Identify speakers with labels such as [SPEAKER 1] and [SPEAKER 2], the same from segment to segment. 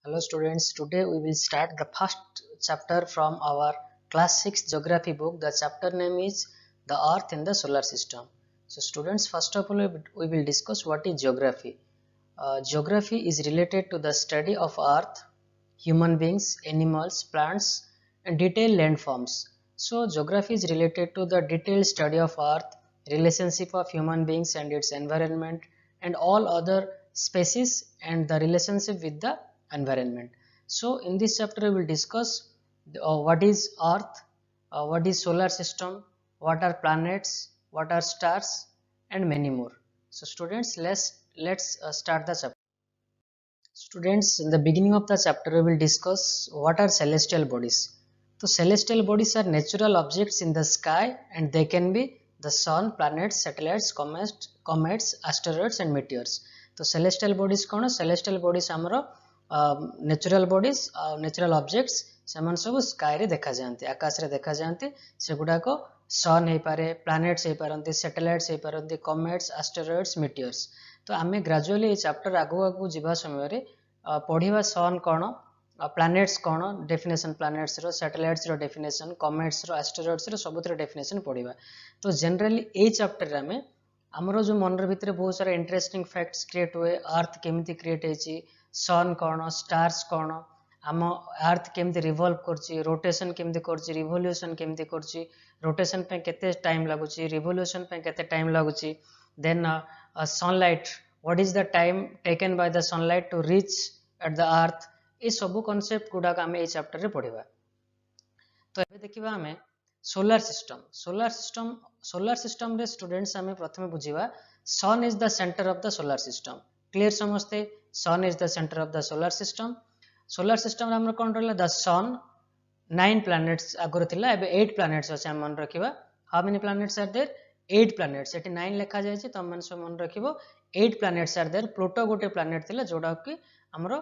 [SPEAKER 1] Hello students, today we will start the first chapter from our class 6 geography book. The chapter name is The Earth in the Solar System. So students, first of all we will discuss what is geography. Geography is related to the study of earth, human beings, animals, plants and detailed landforms. So geography is related to the detailed study of earth, relationship of human beings and its environment and all other species and the relationship with the environment. So in this chapter we will discuss what is earth, what is solar system, what are planets, what are stars and many more. So students, let's start the chapter. Students, in the beginning of the chapter we will discuss what are celestial bodies. So celestial bodies are natural objects in the sky and they can be the sun, planets, satellites, comets, asteroids and meteors. So celestial bodies कौन? Celestial bodies ଆମର natural bodies, natural objects ସେମାନେ ସବୁ sky ରେ ଦେଖା ଯାଆନ୍ତି, ଆକାଶରେ ଦେଖା ଯାଆନ୍ତି। ସେଗୁଡାକ sun ହେଇପାରେ, planets ହେଇପାରନ୍ତି, satellites ହେଇପାରନ୍ତି, comets, asteroids, meteors। तो आमे ग्रेजुअली ये चैप्टर आगु आगु जीवा समय पढ़िबा सन कौन, प्लैनेट्स कौन, डेफिनेशन प्लैनेट्स रो, सैटेलाइट्स रो डेफिनेशन, कमेट्स रो, एस्टेरॉइड्स रो सबुतर डेफिनेशन पढ़िबा। तो जनरली ए चैप्टर रे आमे हमरो जो मन भितर बहुत सारा इंटरेस्टिंग फैक्ट्स क्रिएट हुए, अर्थ केमिति क्रिएट हेची, सन कौन, स्टार्स कौन, आम अर्थ केमिति रिवॉल्व करची, रोटेशन केमिति करची, रिवोल्यूशन केमिति करची, रोटेशन पे केते टाइम लागुची, रिवोल्यूशन पे केते टाइम लागुची, then sunlight, what is the time taken by the sunlight to reach at the earth, ये सब कॉन्सेप्ट गुडाक आमे ए चैप्टर रे पढ़िबा। तो एबे देखिबा आमे सोलार सिस्टम रे स्टूडेंट्स आमे प्रथमे बुझिबा sun is the centre of the solar system. Clear समझते, sun is the centre of the solar system. Solar system रे हमर कोन रहला द सन, 9 प्लैनेट्स आगुर थिला, एबे 8 प्लैनेट्स अछि हम मन रखिबा। How many planets are there? 8 planets. एटी 9 लिखा जाय छै, तम मन सब मन रखिबो 8 प्लैनेट्स आर देयर। प्लूटो गोटे प्लैनेट थिला जोडा कि हमरो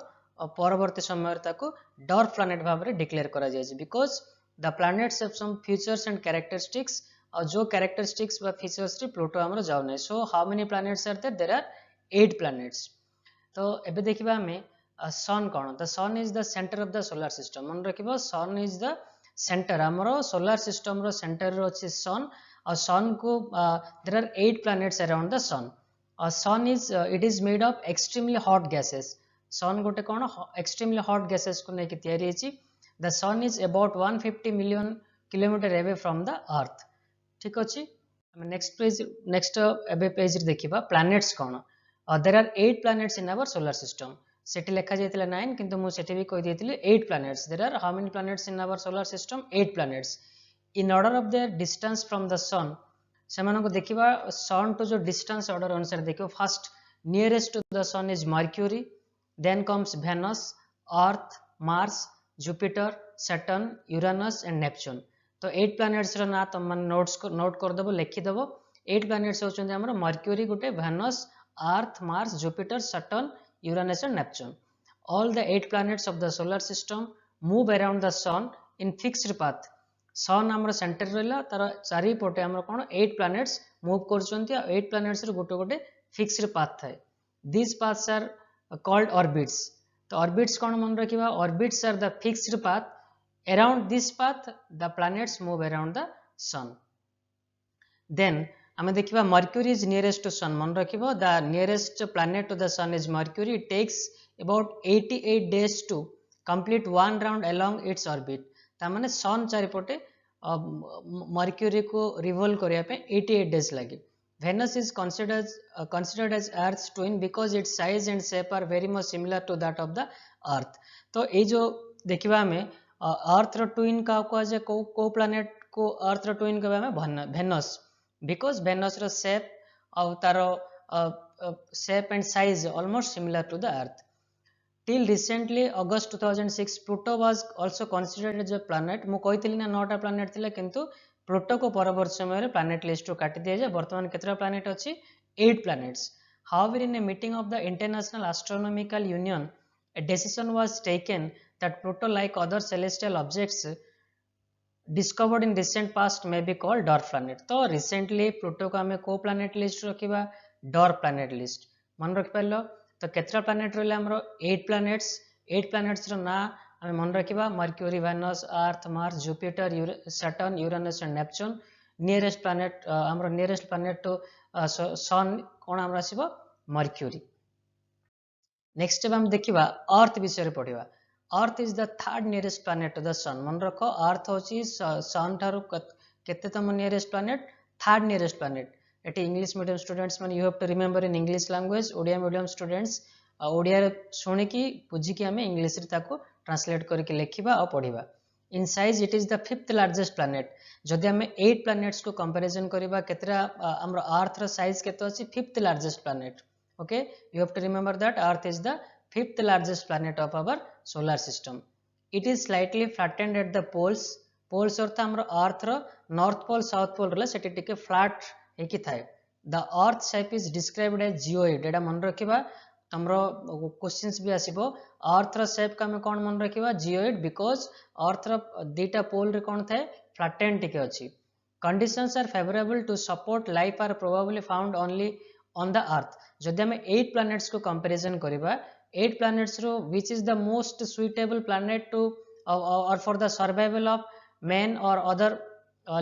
[SPEAKER 1] परवर्ती समय ताको डॉर्फ प्लैनेट भाव रे डिक्लेयर करा जाय छै, because the planets have some features and characteristics, और जो कैरेक्टरिस्टिक्स बा फीचर्स रे प्लूटो हमरो जाउ नै। So how many planets are there? There are 8 planets. तो एबे देखिबा हमें सन कौन, the sun is the centre of the solar system. मन रखिबो सन इज द सेंटर, हमरो सोलार सिस्टम रो सेंटर रो अछि सन, और सन को there are 8 planets around the sun. Sun is it is made of extremely hot gases. Sun गोटे कौन? एक्सट्रीमली हॉट गैसेस को लेके तैयारी अछि। The sun is about 150 million kilometre away from the earth. ठीक अछि, हम नेक्स्ट पेज, नेक्स्ट एबे पेज रे देखिबा प्लैनेट्स कौन। There are 8 planets in our solar system. सेठी लेखा जायतिला 9, किंतु मु सेठी भी कहि देतिले 8 planets. There are how many planets in our solar system? 8 planets. In order of their distance from the sun, सेमानको देखिबा सन टू जो डिस्टेंस ऑर्डर अनुसार देखियो। First nearest to the sun is Mercury, then comes Venus, Earth, Mars, Jupiter, Saturn, Uranus and Neptune. तो 8 planets रो ना तुम मन note कर देबो, लिखि देबो। 8 प्लैनेट्स होचंदी हमर मर्क्यूरी गुटे, Venus, Earth, Mars, Jupiter, Saturn, Uranus and Neptune. All the 8 planets of the solar system move around the sun in fixed path. Sun हमर सेंटर रहला, तार चारि पटे हमर कोन 8 प्लैनेट्स मूव करचंती, 8 प्लैनेट्स रे गोटे गोटे फिक्स्ड पाथ थाए। These paths are called orbits. तो ऑर्बिट्स कोन मन रखिबा? Orbits are the fixed path, around this path the planets move around the sun. Then आमे देखिबा Mercury is nearest to sun. मन रखिबो the nearest planet to the sun is Mercury. It takes about 88 days to complete one round along its orbit। तामाने sun चारिपटे mercury को revolve करिया पे 88 days लगे। Venus is considered as Earth's twin because its size and shape are very much similar to that of the Earth। तो ये जो देखिबा हमें अर्थ रो twin का को जे को प्लैनेट को अर्थ रो ट्विन कहबा हमें Venus, because Venus row shape और तारो shape and size almost similar to the Earth। Till recently, August 2006, Pluto was also considered as a planet। मु कहितली ना 9टा प्लैनेट थिला, किंतु प्लूटो को परवर्ती समय रे प्लैनेट लिस्ट रो काटी दिया जाय। वर्तमान केतरा प्लैनेट अछि? 8 planets. However, in a meeting of the International Astronomical Union, a decision was taken that Pluto, like other celestial objects discovered in recent past, may be called dwarf planet। तो recently Pluto को हमें को planet list रखिबा? Dwarf planet list. मन रखि पारलो? तो केतरा planet रहले हमरो? 8 प्लैनेट्स। 8 प्लैनेट्स रो ना आमे मन रखिबा Mercury, Venus, Earth, Mars, Jupiter, Saturn, Uranus and Neptune. Nearest planet हमरो नियरेस्ट प्लैनेट टू सन कोन हमरा आसीबो मर्क्यूरी। नेक्स्ट स्टेप हम देखिबा अर्थ विषय रे पढिबा। Earth is the third nearest planet to the sun. मन रखो अर्थ होची सन थारु केतेतम nearest planet, third nearest planet. एटी इंग्लिश मीडियम स्टूडेंट्स माने you have to remember in English language. Odia medium students Odia शुणी की बुझी की आमे इंग्लिश रे ताको ट्रांसलेट करके लिखिबा और पढिबा। In size it is the fifth largest planet. जदि आमे 8 प्लैनेट्स को कंपैरिजन करिबा केतरा हमर अर्थ रो साइज केतो अछि, fifth largest planet. Okay, you have to remember that earth is the fifth largest planet of our solar system. It is slightly flattened at the poles. poles अर्थ हमर अर्थ रो north pole south pole रे सेटी टिके flat हेकी थाए। the earth shape is described as geoid। एडा मन रखिबा तमरो questions भी आसीबो। अर्थ रो shape का हम कोन मन रखिबा जियोइड, बिकॉज अर्थ रो दीटा पोल रे कोन थाए फ्लैटेंड टिके अछि। conditions are favorable to support life are probably found only on the earth। जदि हम 8 planets को comparison करिबा, 8 planets row which is the most suitable planet to or for the survival of men or other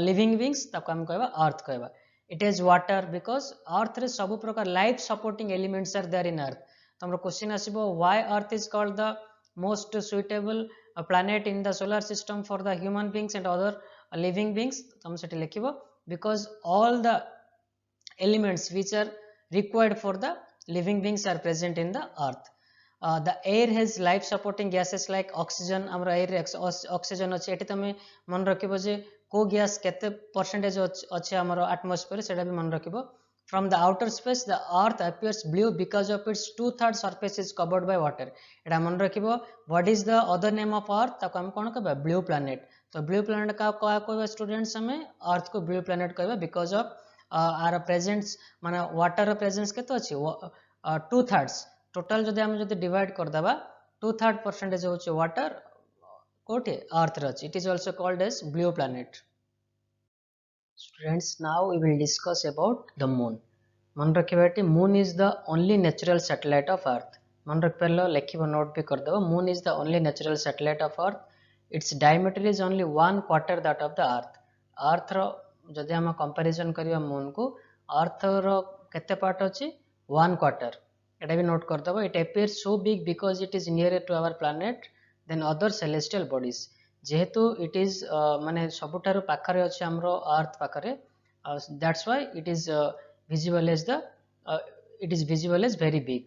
[SPEAKER 1] living beings, ताको हम कहबा earth कहबा। it is water because earth रे सब प्रकार life supporting elements are there in earth। तमरो question आसीबो why earth is called the most suitable planet in the solar system for the human beings and other living beings। तम सेठी लिखिबो because all the elements which are required for the living beings are present in the earth। the air has life supporting gases like oxygen। हमरा air रे oxygen अछि। एठी तमे मन रखिबो जे को gas केते percentage अछि हमरो एटमॉस्फेयर, सेटा भी मन रखिबो। from the outer space the earth appears blue because of its 2/3 surface is covered by water। एटा मन रखिबो what is the other name of earth, ताको हम कोन कहबा blue planet। तो blue planet का कहबा स्टूडेंट्स हमें अर्थ को blue planet कहबा because of आर प्रेजेंस माने वाटर प्रेजेंस केतो अछि 2/3। टोटल जदि हम जदि डिवाइड कर देबा 2/3% होछि वाटर कोठे अर्थ रे अछि। It is also called as blue planet. Students now we will discuss about the moon. मन रखिबाटी moon is the only natural satellite of earth. मन रख परलो लिखिबो नोट भी कर देबो। Moon is the only natural satellite of earth. Its diameter is only 1/4 that of the earth. Earth रो जदि हम कंपैरिजन करिया मून को, अर्थ रो केते पार्ट अछि 1/4। एटा भी नोट कर देबो। It appears so big because it is nearer to our planet than other celestial bodies। जेहेतु इट इज माने सबुठारु पाखरे अछि हमरो अर्थ पाखरे, that's why it is visible as the it is visible as very big।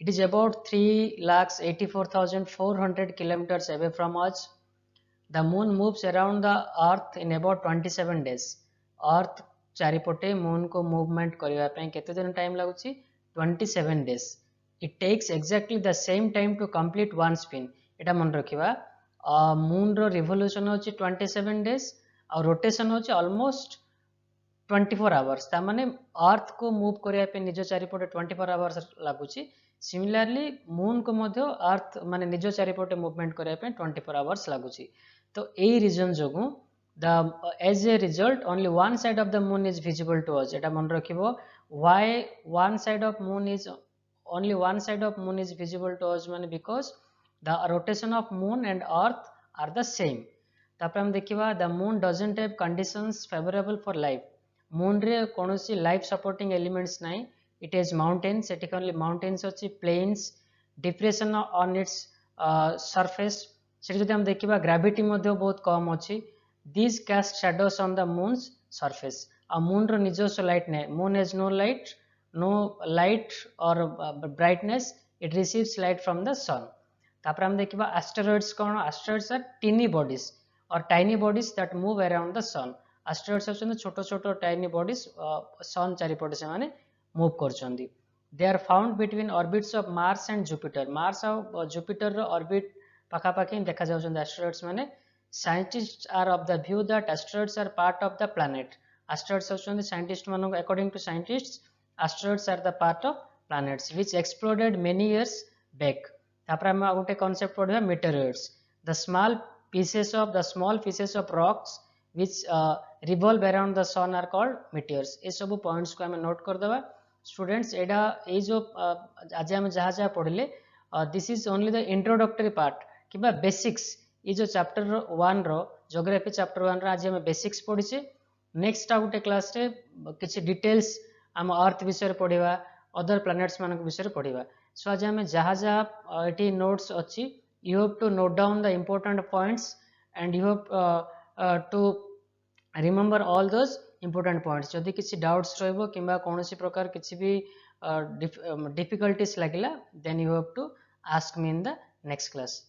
[SPEAKER 1] it is about 3,84,400 kilometers away from us। the moon moves around the earth in about 27 days। अर्थ चारिपटे moon को movement करबा पय केते दिन time लागुची 27 days। it takes exactly the same time to complete one spin। एटा मन रखिबा moon रो revolution होची 27 days और रोटेशन होची ऑलमोस्ट 24 आवर्स। ता माने अर्थ को मूव करबा पे निज चारिपटे 24 आवर्स लागुची। सिमिलरली मून को मध्य अर्थ माने निज चारिपटे मूवमेंट करबा पे 24 आवर्स लागुची। तो एई reason जोगु as a result only one side of the moon is visible to us। एटा मन रखिबो why one side of moon is only one side of moon is visible to us माने because the rotation of moon and earth are the same। तापर हम देखिबा the moon doesn't have conditions favorable for life। moon रे कोनोसी life supporting elements नाही। it has mountains, Sethi only mountains अछि, plains, depression on its surface। सेठी जदि हम देखिबा ग्रेविटी मध्ये बहुत कम अछि। these cast shadows on the moon's surface। a moon रो निजस्व लाइट नै। moon has no light or brightness, it receives light from the sun। तापर हम देखिबा asteroids cone, asteroids are teeny bodies or tiny bodies that move around the sun। asteroids होछन छोटो छोटो tiny bodies sun चारिपटे से माने move करछन्ती। they are found between orbits of Mars and Jupiter। Mars और Jupiter रो orbit पाखा पाखी देखा जाउछन asteroids माने। scientists are of the view that asteroids are part of the planet। asteroids होछन scientists मानको according to scientists asteroids are the part of planets which exploded many years back। तापर हम गोटे concept पढिबा meteoroids। the small pieces of rocks which revolve around the sun are called meteors। ए सब points को हम note कर देबा। Students एडा ए जो आज हम जहा जहा पढिले this is only the introductory part कि बेसिक्स ये जो चैप्टर 1 रो ज्योग्राफी चैप्टर 1 रो आज हम बेसिक्स पढ़ीचे नेक्स्ट आ गोटे क्लास रे किछि डिटेल्स आम अर्थ विषय पढ़िबा अदर प्लैनेट्स मानक विषय पढ़िबा सो आज हम जहाँ जहाँ एटी नोट्स अच्छी you have to note down the important points and you have to remember all those important points जदि किसी डाउट्स रहिबो किंबा कोनोसी प्रकार किसी भी डिफिकल्टीज लागिला then you have to ask me in the next class